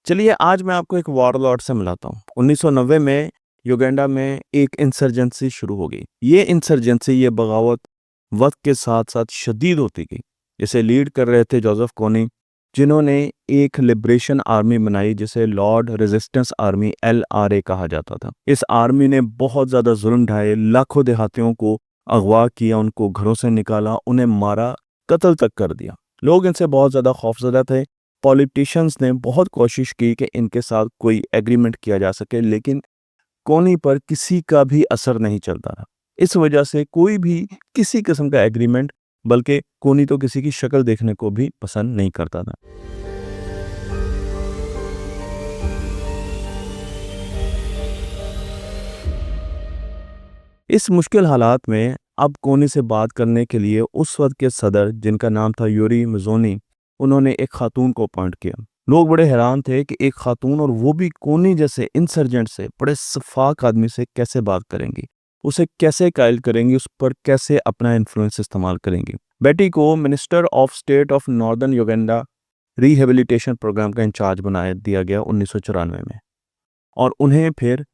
चलिए आज मैं आपको एक वॉरलॉर्ड से मिलाता हूँ। 1990 में युगांडा में एक इंसर्जेंसी शुरू हो गई। ये इंसर्जेंसी, ये बगावत वक्त के साथ साथ शदीद होती गई। इसे लीड कर रहे थे जोसेफ कोनी, जिन्होंने एक लिबरेशन आर्मी बनाई जिसे लॉर्ड रेजिस्टेंस आर्मी LRA कहा जाता था। इस आर्मी ने बहुत ज़्यादा जुल्म ढाए, लाखों देहातियों को अगवा किया, उनको घरों से निकाला, उन्हें मारा, कत्ल तक कर दिया। लोग इनसे बहुत ज़्यादा खौफजदा थे। पॉलिटिशियंस ने बहुत कोशिश की कि इनके साथ कोई एग्रीमेंट किया जा सके, लेकिन कोनी पर किसी का भी असर नहीं चलता था। इस वजह से कोई भी किसी किस्म का एग्रीमेंट, बल्कि कोनी तो किसी की शक्ल देखने को भी पसंद नहीं करता था। इस मुश्किल हालात में अब कोनी से बात करने के लिए उस वक्त के सदर, जिनका नाम था यूरी मज़ोनी, उन्होंने एक खातून को अपॉइंट किया। लोग बड़े हैरान थे कि एक खातून, और वो भी कोनी जैसे इंसर्जेंट से, बड़े सफाक आदमी से कैसे बात करेंगी, उसे कैसे कायल करेंगी, उस पर कैसे अपना इन्फ्लुएंस इस्तेमाल करेंगी। बेटी को minister of state of northern Uganda rehabilitation programme का इंचार्ज बना दिया गया 1994 में, और उन्हें फिर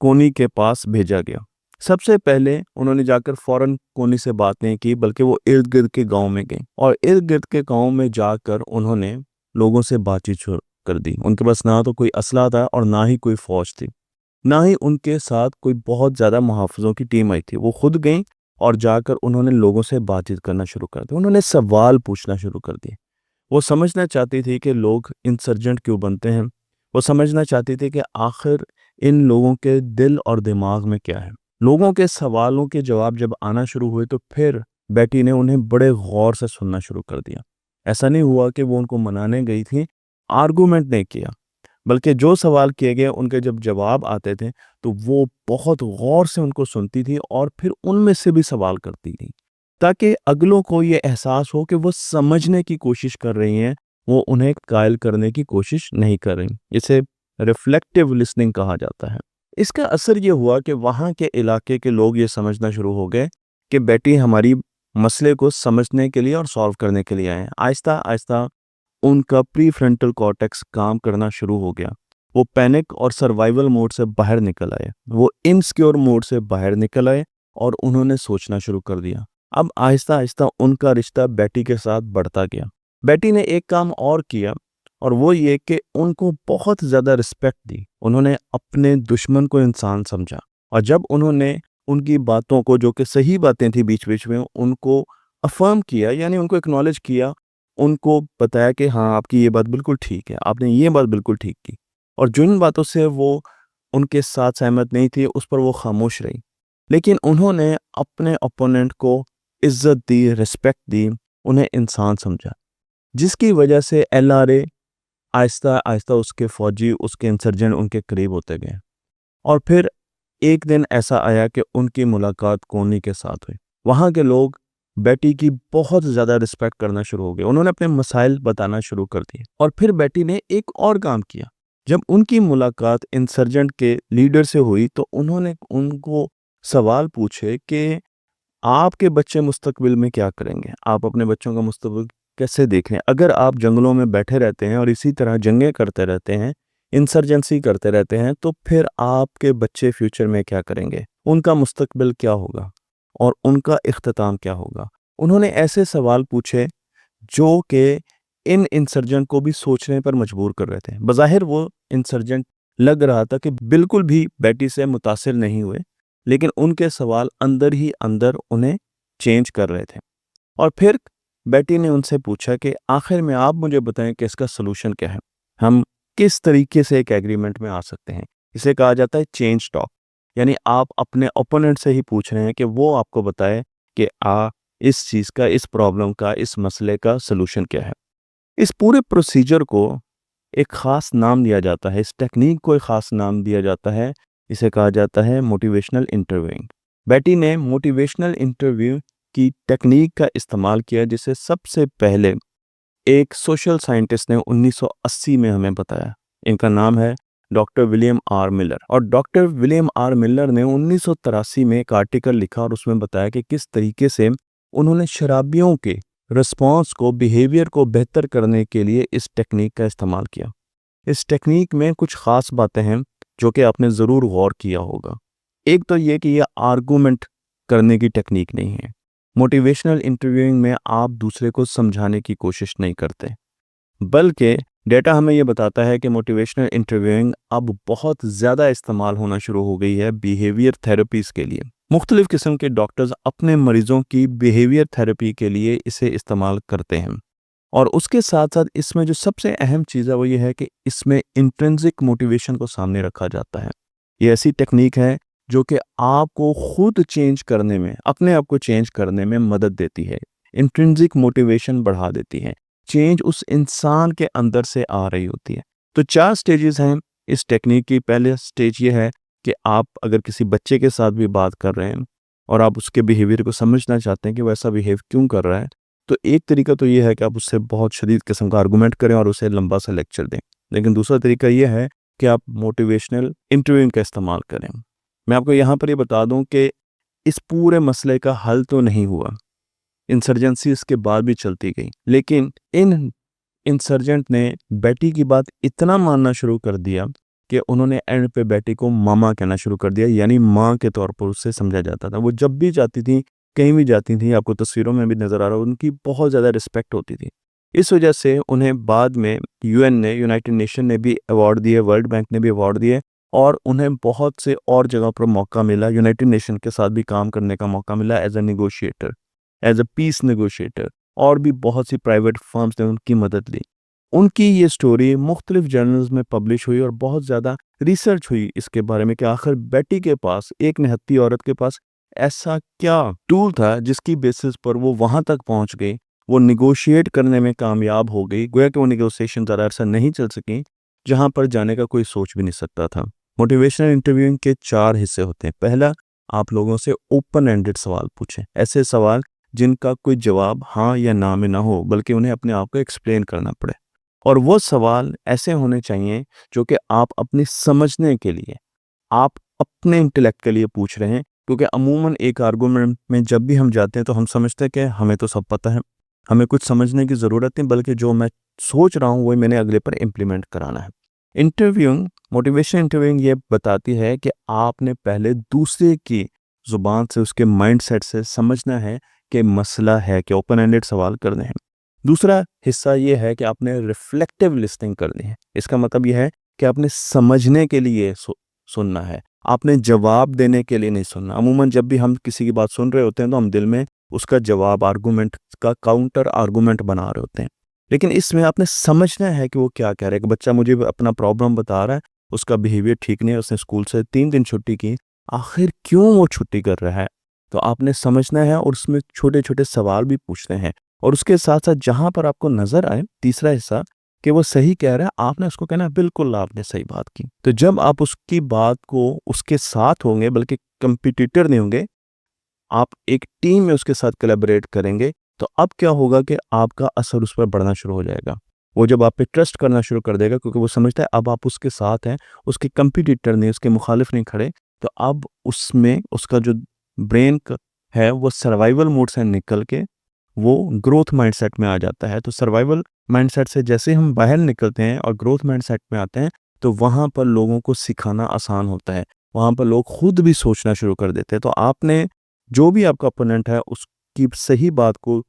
कोनी के पास भेजा गया। सबसे पहले उन्होंने जाकर फौरन कोनी से बात नहीं की, बल्कि वो इर्द गिर्द के गांव में गए, और इर्द गिर्द के गांव में जाकर उन्होंने लोगों से बातचीत शुरू कर दी। उनके पास ना तो कोई असला था और ना ही कोई फौज थी, ना ही उनके साथ कोई बहुत ज़्यादा मुहाफ़िज़ों की टीम आई थी। वो खुद गई और जाकर उन्होंने लोगों से बातचीत करना शुरू कर दी। उन्होंने सवाल पूछना शुरू कर दिए। वो समझना चाहती थी कि लोग इंसर्जेंट क्यों बनते हैं। वो समझना चाहती थी कि आखिर इन लोगों के दिल और दिमाग में क्या है। लोगों के सवालों के जवाब जब आना शुरू हुए तो फिर बेटी ने उन्हें बड़े गौर से सुनना शुरू कर दिया। ऐसा नहीं हुआ कि वो उनको मनाने गई थी, आर्गूमेंट नहीं किया, बल्कि जो सवाल किए गए उनके जब जवाब आते थे तो वो बहुत गौर से उनको सुनती थी और फिर उनमें से भी सवाल करती थी, ताकि अगलों को ये एहसास हो कि वो समझने की कोशिश कर रही हैं, वो उन्हें कायल करने की कोशिश नहीं कर रही। इसे रिफ्लेक्टिव लिसनिंग कहा जाता है। इसका असर ये हुआ कि वहाँ के इलाके के लोग ये समझना शुरू हो गए कि बेटी हमारी मसले को समझने के लिए और सॉल्व करने के लिए आए हैं। आहिस्ता आहिस्ता उनका प्री फ्रंटल कॉर्टेक्स काम करना शुरू हो गया। वो पैनिक और सर्वाइवल मोड से बाहर निकल आए, वो इनसिक्योर मोड से बाहर निकल आए और उन्होंने सोचना शुरू कर दिया। अब आहिस्ता आहिस्ता उनका रिश्ता बेटी के साथ बढ़ता गया। बेटी ने एक काम और किया, और वो ये कि उनको बहुत ज़्यादा रिस्पेक्ट दी। उन्होंने अपने दुश्मन को इंसान समझा, और जब उन्होंने उनकी बातों को, जो कि सही बातें थी बीच बीच में, उनको अफर्म किया, यानी उनको एक्नॉलेज किया, उनको बताया कि हाँ आपकी ये बात बिल्कुल ठीक है, आपने ये बात बिल्कुल ठीक की, और जिन बातों से वो उनके साथ सहमत नहीं थी उस पर वो खामोश रही। लेकिन उन्होंने अपने ओपोनेंट को इज्जत दी, रिस्पेक्ट दी, उन्हें इंसान समझा, जिसकी वजह से LRA आहिस्ता आहिस्ता, उसके फौजी, उसके इंसर्जेंट उनके करीब होते गए। और फिर एक दिन ऐसा आया कि उनकी मुलाकात कोनी के साथ हुई। वहाँ के लोग बेटी की बहुत ज़्यादा रिस्पेक्ट करना शुरू हो गए। उन्होंने अपने मसाइल बताना शुरू कर दिए। और फिर बेटी ने एक और काम किया। जब उनकी मुलाकात इंसर्जेंट के लीडर से हुई तो उन्होंने उनको सवाल पूछे कि आपके बच्चे मुस्तकबिल में क्या करेंगे, आप अपने बच्चों का मुस्तकबिल कैसे देख रहे हैं? अगर आप जंगलों में बैठे रहते हैं और इसी तरह जंगें करते रहते हैं, इंसर्जेंसी करते रहते हैं, तो फिर आपके बच्चे फ्यूचर में क्या करेंगे? उनका मुस्तकबिल क्या होगा और उनका इख्तिताम क्या होगा? उन्होंने ऐसे सवाल पूछे जो कि इन इंसर्जेंट को भी सोचने पर मजबूर कर रहे थे। बज़ाहिर वो इंसर्जेंट लग रहा था कि बिल्कुल भी बेटी से मुतासिर नहीं हुए, लेकिन उनके सवाल अंदर ही अंदर उन्हें चेंज कर रहे थे। और फिर बेटी ने उनसे पूछा कि आखिर में आप मुझे बताएं कि इसका सलूशन क्या है, हम किस तरीके से एक एग्रीमेंट में आ सकते हैं। इसे कहा जाता है चेंज टॉक, यानी आप अपने ओपोनेंट से ही पूछ रहे हैं कि वो आपको बताए कि इस चीज़ का, इस प्रॉब्लम का, इस मसले का सलूशन क्या है। इस पूरे प्रोसीजर को एक ख़ास नाम दिया जाता है, इस टेक्निक को एक ख़ास नाम दिया जाता है। इसे कहा जाता है मोटिवेशनल इंटरव्यूइंग। बेटी ने मोटिवेशनल इंटरव्यू की टेक्निक का इस्तेमाल किया, जिसे सबसे पहले एक सोशल साइंटिस्ट ने 1980 में हमें बताया। इनका नाम है डॉक्टर विलियम आर मिलर। और डॉक्टर विलियम आर मिलर ने 1983 में एक आर्टिकल लिखा और उसमें बताया कि किस तरीके से उन्होंने शराबियों के रिस्पॉन्स को, बिहेवियर को बेहतर करने के लिए इस टेक्निक का इस्तेमाल किया। اس ٹیکنیک میں کچھ خاص باتیں ہیں جو کہ آپ نے ضرور غور کیا ہوگا۔ ایک تو یہ کہ یہ آرگومنٹ کرنے کی ٹیکنیک نہیں ہے۔ موٹیویشنل انٹرویوئنگ میں آپ دوسرے کو سمجھانے کی کوشش نہیں کرتے، بلکہ ڈیٹا ہمیں یہ بتاتا ہے کہ موٹیویشنل انٹرویوئنگ اب بہت زیادہ استعمال ہونا شروع ہو گئی ہے بیہیویئر تھراپیز کے لیے۔ مختلف قسم کے ڈاکٹرز اپنے مریضوں کی بیہیویئر تھراپی کے لیے اسے استعمال کرتے ہیں، اور اس کے ساتھ ساتھ اس میں جو سب سے اہم چیز ہے وہ یہ ہے کہ اس میں انٹرنسک موٹیویشن کو سامنے رکھا جاتا ہے۔ یہ ایسی ٹیکنیک ہے جو کہ آپ کو خود چینج کرنے میں، اپنے آپ کو چینج کرنے میں مدد دیتی ہے، انٹرنسک موٹیویشن بڑھا دیتی ہے، چینج اس انسان کے اندر سے آ رہی ہوتی ہے۔ تو 4 سٹیجز ہیں اس ٹیکنیک کی۔ پہلے سٹیج یہ ہے کہ آپ اگر کسی بچے کے ساتھ بھی بات کر رہے ہیں اور آپ اس کے بیہیویئر کو سمجھنا چاہتے ہیں کہ وہ ایسا بیہیو کیوں کر رہا ہے، تو ایک طریقہ تو یہ ہے کہ آپ اس سے بہت شدید قسم کا آرگومنٹ کریں اور اسے لمبا سا لیکچر دیں۔ لیکن دوسرا طریقہ یہ ہے کہ آپ موٹیویشنل انٹرویوئنگ کا استعمال کریں۔ میں آپ کو یہاں پر یہ بتا دوں کہ اس پورے مسئلے کا حل تو نہیں ہوا، انسرجنسی اس کے بعد بھی چلتی گئی، لیکن ان انسرجنٹ نے بیٹی کی بات اتنا ماننا شروع کر دیا کہ انہوں نے اینڈ پہ بیٹی کو ماما کہنا شروع کر دیا، یعنی ماں کے طور پر اسے سمجھا جاتا تھا۔ وہ جب بھی جاتی تھی، کہیں بھی جاتی تھی، آپ کو تصویروں میں بھی نظر آ رہا، ان کی بہت زیادہ رسپیکٹ ہوتی تھی۔ اس وجہ سے انہیں بعد میں UN نے، یونائٹڈ نیشن نے بھی ایوارڈ دیے، ورلڈ بینک نے بھی ایوارڈ دیے، اور انہیں بہت سے اور جگہ پر موقع ملا، یونائٹڈ نیشن کے ساتھ بھی کام کرنے کا موقع ملا as a negotiator, as a peace negotiator, اور بھی بہت سی پرائیویٹ فرمز نے ان کی مدد لی۔ ان کی یہ سٹوری مختلف جرنلز میں پبلش ہوئی اور بہت زیادہ ریسرچ ہوئی اس کے بارے میں کہ آخر بیٹی کے پاس، ایک نہتی عورت کے پاس ایسا کیا ٹول تھا جس کی بیسس پر وہ وہاں تک پہنچ گئی، وہ نیگوشیٹ کرنے میں کامیاب ہو گئی، گویا کہ وہ نیگوشیشن ذرا عرصہ نہیں چل سکیں جہاں پر جانے کا کوئی سوچ بھی نہیں سکتا تھا۔ موٹیویشنل انٹرویوئنگ کے 4 حصے ہوتے ہیں۔ پہلا، آپ لوگوں سے اوپن اینڈڈ سوال پوچھیں، ایسے سوال جن کا کوئی جواب ہاں یا نہ میں نہ ہو، بلکہ انہیں اپنے آپ کو ایکسپلین کرنا پڑے، اور وہ سوال ایسے ہونے چاہیے جو کہ آپ اپنی سمجھنے کے لیے، آپ اپنے انٹلیکٹ کے لیے پوچھ رہے ہیں، کیونکہ عموماً ایک آرگومنٹ میں جب بھی ہم جاتے ہیں تو ہم سمجھتے ہیں کہ ہمیں تو سب پتہ ہے، ہمیں کچھ سمجھنے کی ضرورت نہیں، بلکہ جو میں سوچ رہا ہوں وہ میں نے اگلے پر امپلیمنٹ کرانا ہے۔ انٹرویوئنگ، موٹیویشن انٹرویوئنگ یہ بتاتی ہے کہ آپ نے پہلے دوسرے کی زبان سے، اس کے مائنڈ سیٹ سے سمجھنا ہے کہ مسئلہ ہے، کہ اوپن اینڈڈ سوال کرنے ہیں۔ دوسرا حصہ یہ ہے کہ آپ نے ریفلیکٹیو لسننگ کرنی ہے۔ اس کا مطلب یہ ہے کہ آپ نے سمجھنے کے لیے سننا ہے، آپ نے جواب دینے کے لیے نہیں سننا۔ عموماً جب بھی ہم کسی کی بات سن رہے ہوتے ہیں تو ہم دل میں اس کا جواب، آرگومنٹ کا کاؤنٹر آرگومنٹ بنا رہے ہوتے ہیں، لیکن اس میں آپ نے سمجھنا ہے کہ وہ کیا کہہ رہا ہے۔ کہ بچہ مجھے اپنا پرابلم بتا رہا ہے، اس کا بیہیویئر ٹھیک نہیں ہے، اس نے اسکول سے 3 دن چھٹی کی، آخر کیوں وہ چھٹی کر رہا ہے؟ تو آپ نے سمجھنا ہے، اور اس میں چھوٹے چھوٹے سوال بھی پوچھنے ہیں، اور اس کے ساتھ ساتھ جہاں پر آپ کو نظر آئے، تیسرا حصہ، کہ وہ صحیح کہہ رہا ہے، آپ نے اس کو کہنا ہے بالکل آپ نے صحیح بات کی۔ تو جب آپ اس کی بات کو اس کے ساتھ ہوں گے، بلکہ کمپیٹیٹر نہیں ہوں گے، آپ ایک ٹیم میں اس کے ساتھ کولیبریٹ کریں گے، تو اب کیا ہوگا کہ آپ کا اثر اس پر بڑھنا شروع ہو جائے گا۔ وہ جب آپ پہ ٹرسٹ کرنا شروع کر دے گا، کیونکہ وہ سمجھتا ہے اب آپ اس کے ساتھ ہیں، اس کے کمپیٹیٹر نہیں، اس کے مخالف نہیں کھڑے، تو اب اس میں اس کا جو برین ہے وہ سروائیول موڈ سے نکل کے وہ گروتھ مائنڈ سیٹ میں آ جاتا ہے۔ تو سروائیول مائنڈ سیٹ سے جیسے ہم باہر نکلتے ہیں اور گروتھ مائنڈ سیٹ میں آتے ہیں، تو وہاں پر لوگوں کو سکھانا آسان ہوتا ہے، وہاں پر لوگ خود بھی سوچنا شروع کر دیتے ہیں۔ تو آپ نے جو بھی آپ کا اپوننٹ ہے اس کی صحیح بات کو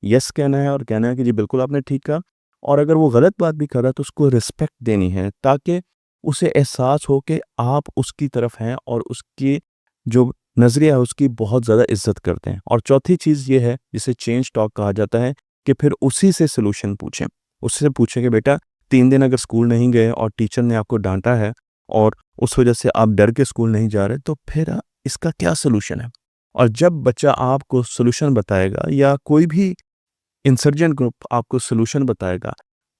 یس کہنا ہے، اور کہنا ہے کہ جی بالکل آپ نے ٹھیک کہا، اور اگر وہ غلط بات بھی کر رہا ہے تو اس کو رسپیکٹ دینی ہے، تاکہ اسے احساس ہو کہ آپ اس کی طرف ہیں اور اس کی جو نظریہ ہے اس کی بہت زیادہ عزت کرتے ہیں۔ اور چوتھی چیز یہ ہے جسے چینج ٹاک کہا جاتا ہے، کہ پھر اسی سے سلوشن پوچھیں، اس سے پوچھیں کہ بیٹا 3 دن اگر اسکول نہیں گئے اور ٹیچر نے آپ کو ڈانٹا ہے اور اس وجہ سے آپ ڈر کے اسکول نہیں جا رہے، تو پھر اس کا کیا سلوشن ہے؟ اور جب بچہ آپ کو سلوشن بتائے گا، یا کوئی بھی انسرجنٹ گروپ آپ کو سلوشن بتائے گا،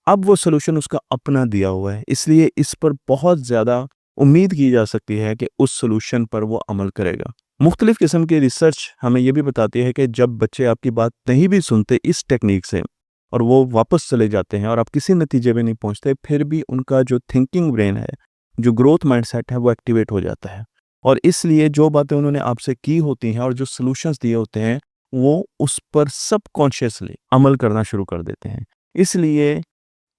اب وہ سلوشن اس کا اپنا دیا ہوا ہے، اس لیے اس پر بہت زیادہ امید کی جا سکتی ہے کہ اس سلوشن پر وہ عمل کرے گا۔ مختلف قسم کی ریسرچ ہمیں یہ بھی بتاتی ہے کہ جب بچے آپ کی بات نہیں بھی سنتے اس ٹیکنیک سے، اور وہ واپس چلے جاتے ہیں اور آپ کسی نتیجے پہ نہیں پہنچتے، پھر بھی ان کا جو تھنکنگ برین ہے، جو گروتھ مائنڈ سیٹ ہے، وہ ایکٹیویٹ ہو جاتا ہے، اور اس لیے جو باتیں انہوں نے آپ سے کی ہوتی ہیں اور جو سلوشنز دیے ہوتے ہیں، وہ اس پر سب کانشیسلی عمل کرنا شروع کر دیتے ہیں۔ اس لیے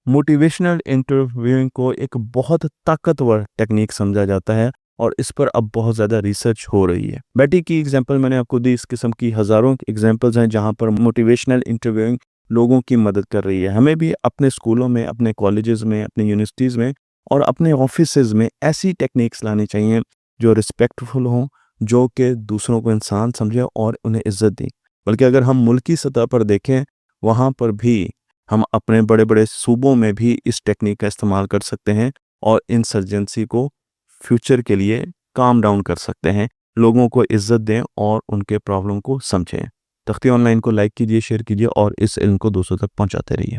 मोटिवेशनल इंटरव्यूइंग को एक बहुत ताकतवर टेक्निक समझा जाता है और इस पर अब बहुत ज़्यादा रिसर्च हो रही है। बैटी की एग्जांपल मैंने आपको दी, इस किस्म की हज़ारों एग्जांपल्स हैं जहां पर मोटिवेशनल इंटरव्यूइंग लोगों की मदद कर रही है। हमें भी अपने स्कूलों में, अपने कॉलेजेस में, अपने यूनिवर्सिटीज़ में और अपने ऑफिसेज में ऐसी टेक्निक्स लानी चाहिए जो रिस्पेक्टफुल हों, जो कि दूसरों को इंसान समझे और उन्हें इज्जत दें। बल्कि अगर हम मुल्की सतह पर देखें, वहाँ पर भी हम अपने बड़े बड़े सूबों में भी इस टेक्निक का इस्तेमाल कर सकते हैं और इंसर्जेंसी को फ्यूचर के लिए काम डाउन कर सकते हैं। लोगों को इज्जत दें और उनके प्रॉब्लम को समझें। तख्ती ऑनलाइन को लाइक कीजिए, शेयर कीजिए और इस इल्म को दूसरों तक पहुंचाते रहिए।